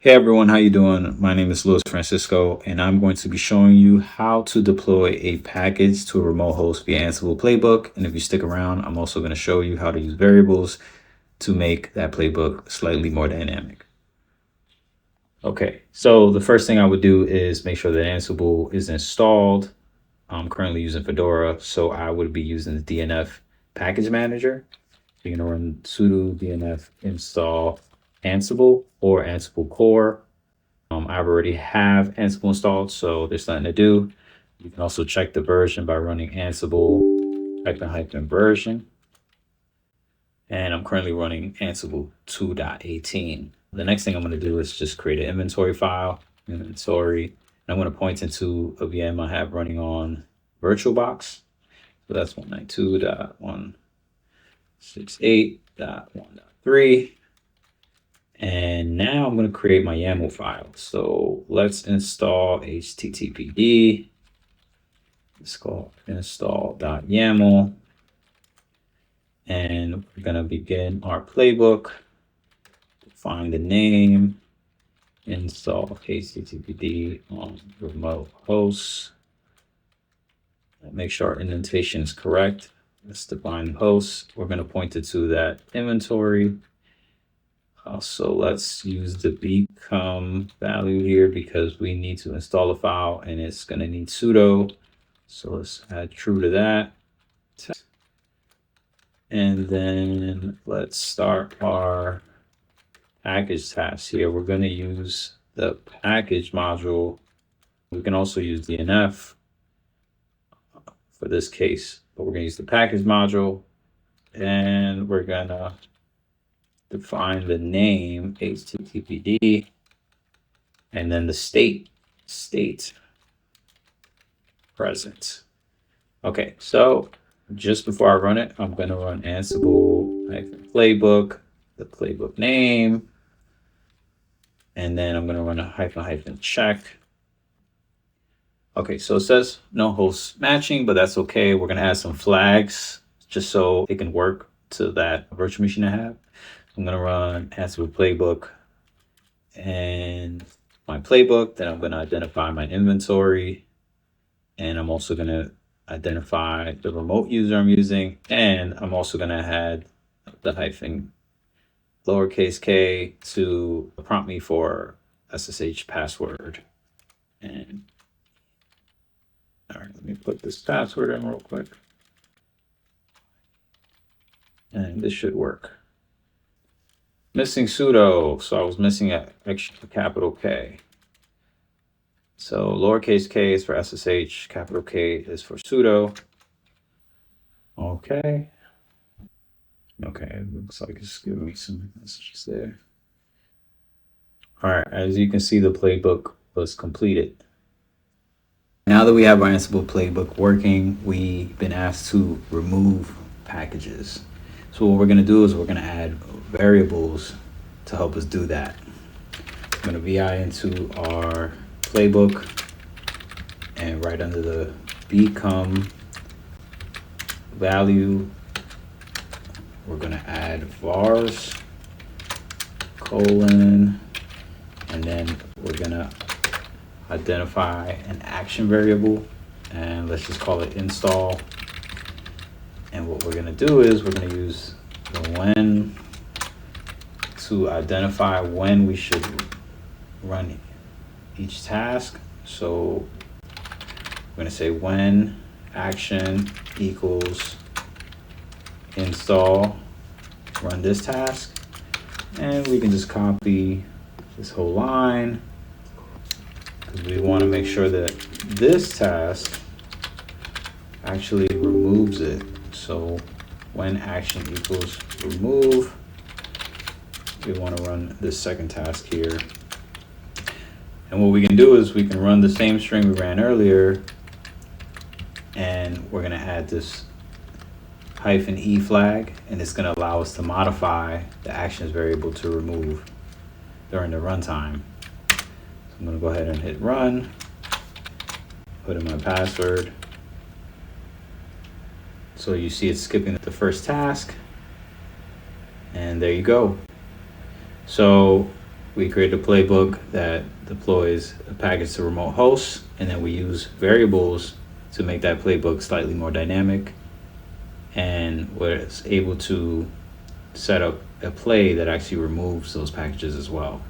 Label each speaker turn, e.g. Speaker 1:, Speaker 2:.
Speaker 1: Hey everyone, how you doing? My name is Luis Francisco, and I'm going to be showing you how to deploy a package to a remote host via Ansible Playbook. And if you stick around, I'm also going to show you how to use variables to make that playbook slightly more dynamic. Okay, so the first thing I would do is make sure that Ansible is installed. I'm currently using Fedora, so I would be using the DNF package manager. You're going to run sudo DNF install Ansible or Ansible core. I already have Ansible installed, so there's nothing to do. You can also check the version by running Ansible hyphen version. And I'm currently running Ansible 2.18. The next thing I'm going to do is just create an inventory file, inventory. And I'm going to point into a VM I have running on VirtualBox. So that's 192.168.1.3. And now I'm going to create my YAML file. So let's install httpd. Let's go install.yaml. And we're going to begin our playbook. Find the name, install httpd on remote hosts. Make sure our indentation is correct. Let's define host. We're going to point it to that inventory. So let's use the become value here because we need to install a file and it's going to need sudo. So let's add true to that. And then let's start our package task here. We're going to use the package module. We can also use DNF for this case, but we're going to use the package module and we're going to define the name httpd and then the state present. Okay, so just before I run it, I'm going to run Ansible playbook, the playbook name, and then I'm going to run a hyphen check. Okay, so it says no host matching, but that's okay. We're going to add some flags just so it can work to that virtual machine I have. I'm going to run Ansible playbook and my playbook. Then I'm going to identify my inventory. And I'm also going to identify the remote user I'm using. And I'm also going to add the hyphen lowercase k to prompt me for SSH password. And all right, let me put this password in real quick. And this should work. Missing sudo, so I was missing a extra capital K. So lowercase k is for SSH, capital K is for sudo. Okay. Okay, it looks like it's giving me some messages there. All right, as you can see, the playbook was completed. Now that we have our Ansible playbook working, we've been asked to remove packages. So what we're going to do is we're going to add variables to help us do that. I'm going to VI into our playbook and right under the become value, we're going to add vars colon, and then we're going to identify an action variable, and let's just call it install. And what we're going to do is we're going to use the when to identify when we should run each task. So we're going to say when action equals install, run this task, and we can just copy this whole line because we want to make sure that this task actually removes it. So when action equals remove, we want to run this second task here. And what we can do is we can run the same string we ran earlier, and we're going to add this -e flag, and it's going to allow us to modify the actions variable to remove during the runtime. So I'm going to go ahead and hit run, put in my password. So you see it's skipping the first task, and there you go. So we create a playbook that deploys a package to remote hosts, and then we use variables to make that playbook slightly more dynamic, and we're able to set up a play that actually removes those packages as well.